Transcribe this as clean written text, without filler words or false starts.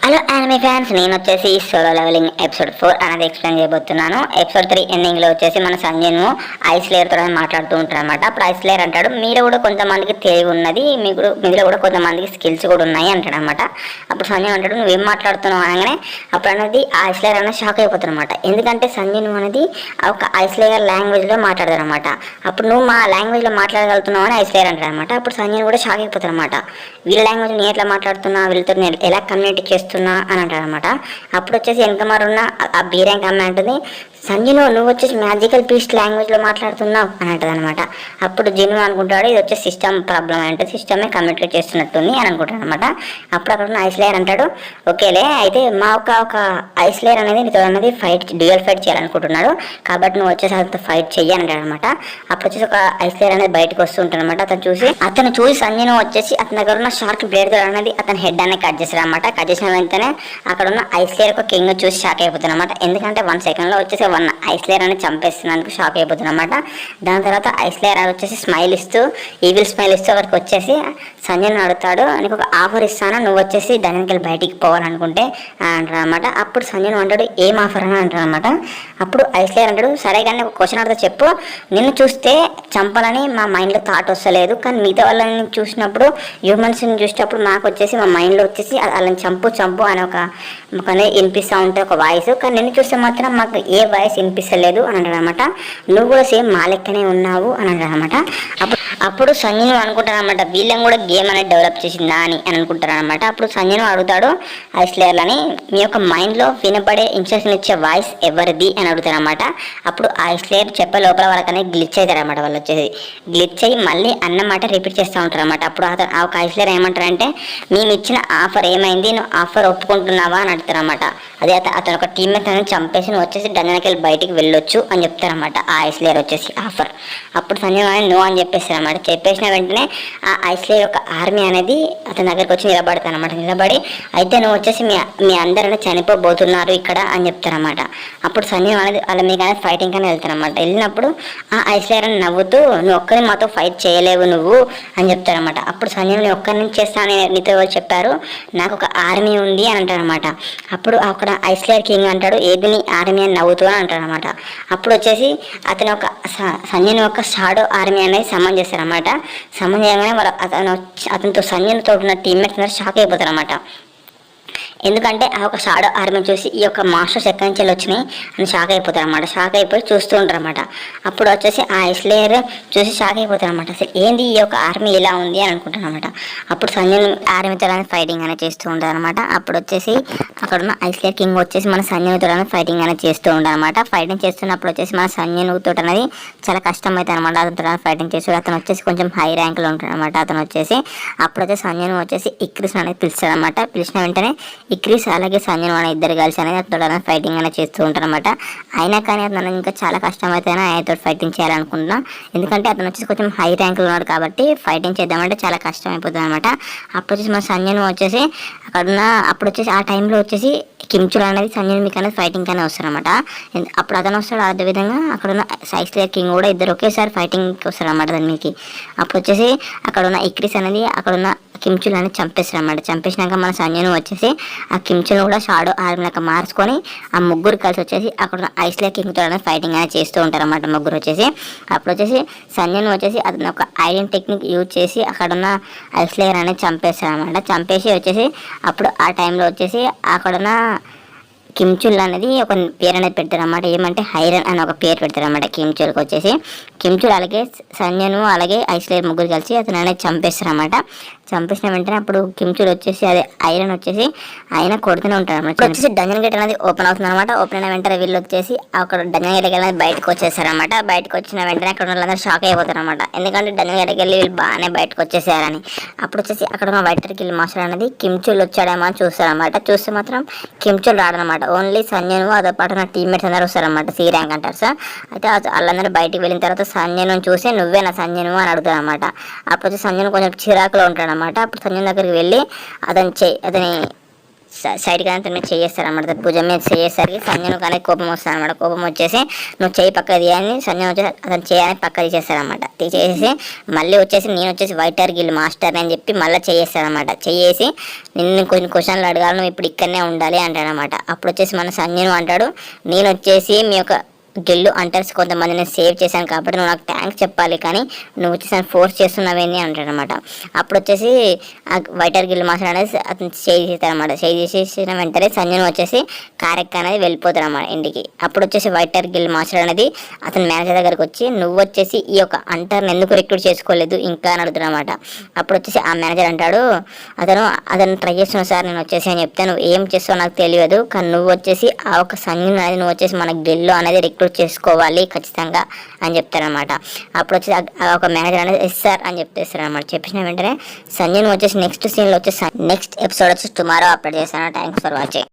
Hello anime fans, నేను వచ్చేసి solo levelling episode 4 అనేది ఎక్స్ప్లెయిన్ చేయబోతున్నాను. ఎపిసోడ్ 3 ఎండింగ్లో వచ్చేసి మన సంజయ్ను ఐస్ లేయర్తో మాట్లాడుతూ ఉంటారు అనమాట. అప్పుడు ఐస్ లేయర్ అంటాడు, మీరు కూడా కొంతమందికి తెలివి ఉన్నది, మీలో కూడా కొంతమందికి స్కిల్స్ కూడా ఉన్నాయి అంటాడు అనమాట. అప్పుడు సంజయ్ అంటాడు, నువ్వేం మాట్లాడుతున్నావు అనగానే అప్పుడు అనేది ఆ ఐస్ లేయర్ అనేది షాక్ అయిపోతుంది అనమాట. ఎందుకంటే సంజయ్ అనేది ఒక ఐస్ లేయర్ లాంగ్వేజ్లో మాట్లాడతారు అనమాట. అప్పుడు నువ్వు మా లాంగ్వేజ్లో మాట్లాడగలుగుతున్నావు అని ఐస్ లేయర్ అంటాడు అనమాట. అప్పుడు సంజయ్ కూడా షాక్ అయిపోతారు అనమాట. వీళ్ళ లాంగ్వేజ్ నేను ఎట్లా మాట్లాడుతున్నా, వీళ్ళతో నేను ఎలా కమ్యూనికేట్ చేస్తున్నా అని అంటారు అనమాట. అప్పుడు వచ్చేసి వెనకమారు ఉన్న ఆ బీ ర్యాంక్ అమ్మాయి అంటుంది, సంజయ్ నువ్వు వచ్చేసి మ్యాజికల్ పీస్ట్ లాంగ్వేజ్లో మాట్లాడుతున్నావు అని అంటది అనమాట. అప్పుడు జిను అనుకుంటాడు, ఇది వచ్చేసి సిస్టమ్ ప్రాబ్లం అంటే సిస్టమే కమ్యూనికేట్ చేస్తున్నట్టుంది అని అనుకుంటాడు అనమాట. అప్పుడు అక్కడ ఉన్న ఐస్ లేయర్ అంటాడు, ఓకేలే అయితే మా ఒక ఐస్ లేయర్ అనేది నీతో అన్నది డ్యూయల్ ఫైట్ చేయాలనుకుంటున్నాడు, కాబట్టి నువ్వు వచ్చేసి అతను ఫైట్ చెయ్యి అని అంటాడు అనమాట. అప్పుడు వచ్చేసి ఒక ఐస్ లేయర్ అనేది బయటకు వస్తుంటాడు అనమాట. అతను చూసి సంజయ్ వచ్చేసి అతని దగ్గర ఉన్న షార్క్ బ్లేడ్ అనేది అతని హెడ్ అనేది కట్ చేశాడు అనమాట. కట్ చేసిన వెంటనే అక్కడ ఉన్న ఐస్ లేయర్ ఒక కింగ్ చూసి షాక్ అయిపోతుంది అనమాట. ఎందుకంటే 1 సెకండ్లో వచ్చేసి ఐస్ లేయర్ అనేది చంపేస్తున్నందుకు షాక్ అయిపోతుంది అనమాట. దాని తర్వాత ఐస్ లేయర్ వచ్చేసి స్మైల్ ఇస్తూ ఈవిల్ స్మైల్ ఇస్తూ అక్కడికి వచ్చేసి సంజయ్ని అడుగుతాడు, నీకు ఒక ఆఫర్ ఇస్తాను, నువ్వు వచ్చేసి దానికి వెళ్ళి బయటికి పోవాలనుకుంటే అంటారు అనమాట. అప్పుడు సంజయ్ అంటాడు, ఏం ఆఫర్ అని అంటారు అనమాట. అప్పుడు ఐస్ లేయర్ అంటాడు, సరే కానీ ఒక క్వశ్చన్ అడిగితే చెప్పు, నిన్ను చూస్తే చంపాలని మా మైండ్లో థాట్ వస్తలేదు, కానీ మిగతా వాళ్ళని చూసినప్పుడు హ్యూమన్స్ని చూసినప్పుడు నాకు వచ్చేసి మా మైండ్లో వచ్చేసి వాళ్ళని చంపు అని ఒక వినిపిస్తూ ఉంటే ఒక వాయిస్, కానీ నిన్ను చూస్తే మాత్రం మాకు ఏ వాయిస్ వినిపిస్తలేదు అని అంటాడు అనమాట. నువ్వు కూడా సేమ్ మా లెక్కనే ఉన్నావు అని అంటాడు అనమాట. అప్పుడు సంజయ్ అనుకుంటారు అనమాట, వీళ్ళని కూడా గేమ్ అనేది డెవలప్ చేసిందా అని అనుకుంటారు అనమాట. అప్పుడు సంజయ్ అడుగుతాడు ఐస్ లేయర్లని, మీ యొక్క మైండ్లో వినపడే ఇన్స్ట్రక్షన్ ఇచ్చే వాయిస్ ఎవరిది అని అడుగుతారు అనమాట. అప్పుడు ఐస్ లేయర్ చెప్పే లోపల వాళ్ళకనే గ్లిచ్ అవుతారు అనమాట. వాళ్ళు వచ్చేసి గ్లిచ్ అయ్యి మళ్ళీ అన్నమాట రిపీట్ చేస్తూ ఉంటారు అనమాట. అప్పుడు ఆ ఒక ఐస్ లేయర్ ఏమంటారంటే, మేము ఇచ్చిన ఆఫర్ ఏమైంది, నువ్వు ఆఫర్ ఒప్పుకుంటున్నావా అని అడుగుతారు అనమాట. అదే అతను ఒక టీమ్మేట్ అనేది చంపేసి నువ్వు వచ్చేసి డంజన్కి వెళ్ళి బయటికి వెళ్ళొచ్చు అని చెప్తారనమాట ఆ ఐస్ లేయర్ వచ్చేసి ఆఫర్. అప్పుడు సంజయ్ నో అని చెప్పేస్తారనమాట. చెప్పేసిన వెంటనే ఆ ఐస్ లేయర్ యొక్క ఆర్మీ అనేది అతని దగ్గరికి వచ్చి నిలబడతారనమాట. నిలబడి అయితే నువ్వు వచ్చేసి మీ అందరూ చనిపోబోతున్నారు ఇక్కడ అని చెప్తారనమాట. అప్పుడు సంజయ్ అనేది వాళ్ళ మీకు అనేది ఫైటింగ్ అని వెళ్తారనమాట. వెళ్ళినప్పుడు ఆ ఐస్ లేయర్ అని నవ్వుతూ, నువ్వు ఒక్కరిని మాతో ఫైట్ చేయలేవు నువ్వు అని చెప్తారనమాట. అప్పుడు సంజయ్ నేను ఒక్కరిని చేస్తానని నీతో చెప్పారు, నాకు ఒక ఆర్మీ ఉంది అని అంటారనమాట. అప్పుడు అక్కడ ఐస్ లేయర్ కింగ్ అంటాడు, ఏది నీ ఆర్మీ అని నవ్వుతూ అని అంటాడు అనమాట. అప్పుడు వచ్చేసి అతను ఒక సంజయ్ ఒక షాడో ఆర్మీ అనేది సమన్ చేస్తారనమాట. సమన్ చేయగానే అతనితో సంజయ్తో ఉన్న టీమ్మేట్స్ అందరూ షాక్ అయిపోతారు అనమాట. ఎందుకంటే ఆ ఒక షాడో ఆర్మీ చూసి ఈ యొక్క మాస్టర్స్ ఎక్కడి నుంచి వచ్చినాయి అని షాక్ అయిపోతారు అనమాట. షాక్ అయిపోయి చూస్తూ ఉంటారు అనమాట. అప్పుడు వచ్చేసి ఆ ఐస్ లేయర్ చూసి షాక్ అయిపోతారు అనమాట. అసలు ఏంది ఈ యొక్క ఆర్మీ ఇలా ఉంది అని అనుకుంటారు అనమాట. అప్పుడు సంజయ్ ఆర్మీతో ఫైటింగ్ అనేది చేస్తూ ఉంటారు అనమాట. అప్పుడు వచ్చేసి అక్కడ ఉన్న ఐస్ లేయర్ కింగ్ వచ్చేసి మన సంజయ్తో ఫైటింగ్ అనేది చేస్తూ ఉంటారు అనమాట. ఫైటింగ్ చేస్తున్నప్పుడు వచ్చేసి మన సంజయ్తో అనేది చాలా కష్టం అవుతుంది అనమాట. అతను ఫైటింగ్ చేస్తూ అతను వచ్చేసి కొంచెం హై ర్యాంక్లో ఉంటాడు అనమాట. అతను వచ్చేసి అప్పుడు వచ్చేసి సంజయ్ వచ్చేసి ఇక్రిస్ అనేది పిలుస్తాడు అనమాట. పిలిచిన వెంటనే ఇక్రిస్ అలాగే సంజయ్ మన ఇద్దరు కలిసి అనేది అతను ఫైటింగ్ అనేది చేస్తూ ఉంటారు అనమాట. అయినా కానీ అతను ఇంకా చాలా కష్టం అయితేనే ఆయనతో ఫైటింగ్ చేయాలనుకుంటున్నా, ఎందుకంటే అతను వచ్చేసి కొంచెం హై ర్యాంక్లో ఉన్నాడు కాబట్టి ఫైటింగ్ చేద్దామంటే చాలా కష్టం అయిపోతుంది అనమాట. అప్పుడు వచ్చేసి మన సంజయ్ వచ్చేసి అక్కడున్న అప్పుడు వచ్చేసి ఆ టైంలో వచ్చేసి కిమ్చుల్ అనేది సంజయ్ మీకు అనేది ఫైటింగ్ అనేది వస్తారనమాట. అప్పుడు అతను వస్తాడు, అదేవిధంగా అక్కడ ఉన్న ఐస్ లేయర్ కింగ్ కూడా ఇద్దరు ఒకేసారి ఫైటింగ్కి వస్తారనమాట దానికి. అప్పుడు వచ్చేసి అక్కడ ఉన్న ఇక్రిస్ అనేది అక్కడ ఉన్న కిమ్చుల్ అనేది చంపేస్తారనమాట. చంపేసినాక మన సంజయ్ వచ్చేసి ఆ కిమ్చుల్ కూడా షాడో ఆర్మీలాగా మార్చుకొని ఆ ముగ్గురు కలిసి వచ్చేసి అక్కడ ఉన్న ఐస్ లేయర్ కింగ్తో ఫైటింగ్ అనేది చేస్తూ ఉంటారు అనమాట ముగ్గురు వచ్చేసి. అప్పుడు వచ్చేసి సంజయ్ వచ్చేసి అతను ఒక ఐరన్ టెక్నిక్ యూజ్ చేసి అక్కడ ఉన్న ఐస్ లేయర్ అనేది చంపేస్తారు అనమాట. చంపేసి వచ్చేసి అప్పుడు ఆ టైంలో వచ్చేసి అక్కడున్న కిమ్చుల్ అనేది ఒక పేరు అనేది పెడతారు అన్నమాట. ఏమంటే హైరన్ అని ఒక పేరు పెడతారు అన్నమాట కిమ్చుల్కి వచ్చేసి. కిమ్చుల్ అలాగే సంజయ్ అలాగే ఐస్ లేయర్ ముగ్గురు కలిసి అతను అనేది చంపేస్తారు అన్నమాట. చంపేసిన వెంటనే అప్పుడు కిమ్చుల్ వచ్చేసి అదే ఐరన్ వచ్చేసి ఆయన కొడుతూనే ఉంటారు అన్నమాట. వచ్చేసి డంజన్ గేట్ అనేది ఓపెన్ అవుతుంది అనమాట. ఓపెన్ అయిన వెంటనే వీళ్ళు వచ్చేసి అక్కడ డంజన్ గేట్కి వెళ్ళి బయటకు వచ్చేసారనమాట. బయటకు వచ్చిన వెంటనే అక్కడ ఉన్న వాళ్ళందరూ షాక్ అయిపోతారు అనమాట. ఎందుకంటే డంజన్ గేట్కి వెళ్ళి వీళ్ళు బాగానే బయటకు వచ్చేసారని. అప్పుడు వచ్చేసి అక్కడ ఉన్న వైట్ కిల్ మాస్టర్ అనేది కిమ్చుల్ వచ్చాడేమో అని చూస్తారనమాట. చూస్తే మాత్రం కిమ్చుల్ రాడనమాట. ఓన్లీ సంజయ్ అదే పాటు నా టీమ్మేట్స్ అందరూ వస్తారనమాట. సి ర్యాంక్ అంటారు సార్. అయితే వాళ్ళందరూ బయటికి వెళ్ళిన తర్వాత సంజయ్ చూసి నువ్వే నా సంజయ్ అని అడుగుతారు అనమాట. అప్పుడు వచ్చి సంజయ్ కొంచెం చిరాకులో ఉంటాడు అనమాట. అప్పుడు సంజయ్ దగ్గరికి వెళ్ళి అతని సైడ్ కానీ అతని మీద చేస్తారనమాట, భుజం మీద చేసేసరికి సంజయ్ కానీ కోపం వస్తుంది అనమాట. కోపం వచ్చేసి నువ్వు చేయి పక్క తీయని సంజయ్ వచ్చేసి అతను చేయని పక్క తీసేస్తారనమాట. తీసేసి మళ్ళీ వచ్చేసి నేను వచ్చేసి వైటర్ గిల్ మాస్టర్ అని చెప్పి మళ్ళీ చేస్తారనమాట. చేసి నిన్ను కొన్ని క్వశ్చన్లు అడగాలి, నువ్వు ఇప్పుడు ఇక్కడనే ఉండాలి అంటాడనమాట. అప్పుడు వచ్చేసి మన సంజయ్ అంటాడు, నేను వచ్చేసి మీ యొక్క గిల్లు అంటర్స్ కొంతమందిని సేవ్ చేశాను కాబట్టి నువ్వు నాకు థ్యాంక్స్ చెప్పాలి, కానీ నువ్వు వచ్చేసి నన్ను ఫోర్స్ చేస్తున్నావేంది అంటాడనమాట. అప్పుడు వచ్చేసి ఆ వైటర్ గిల్లు మాస్టర్ అనేది అతను చేసేస్తారనమాట. చేసేసిన వెంటనే సంజయ్ వచ్చేసి కారెక్ అనేది వెళ్ళిపోతాడు అన్నమాట ఇంటికి. అప్పుడు వచ్చేసి వైటర్ గిల్ మాస్టర్ అనేది అతని మేనేజర్ దగ్గరికి వచ్చి నువ్వు వచ్చేసి ఈ యొక్క అంటర్ని ఎందుకు రిక్రూట్ చేసుకోలేదు ఇంకా అని అడుగుతాడనమాట. అప్పుడు వచ్చేసి ఆ మేనేజర్ అంటాడు, అతను ట్రై చేస్తున్నావు సార్ నేను వచ్చేసి అని చెప్తే, నువ్వు ఏం చేస్తావు నాకు తెలియదు, కానీ నువ్వు వచ్చేసి ఆ ఒక సంజయ్ అనేది నువ్వు వచ్చేసి మన గిల్లు అనేది రిక్రూట్ చేసుకోవాలి ఖచ్చితంగా అని చెప్తారనమాట. అప్పుడు వచ్చి ఒక మేనేజర్ అనేది ఎస్ సార్ అని చెప్తేస్తారనమాట. చెప్పిన వెంటనే సంజయ్ వచ్చేసి నెక్స్ట్ సీన్లో వచ్చేసి నెక్స్ట్ ఎపిసోడ్ వచ్చేసి టుమారో అప్లోడ్ చేస్తాను. Thanks for watching.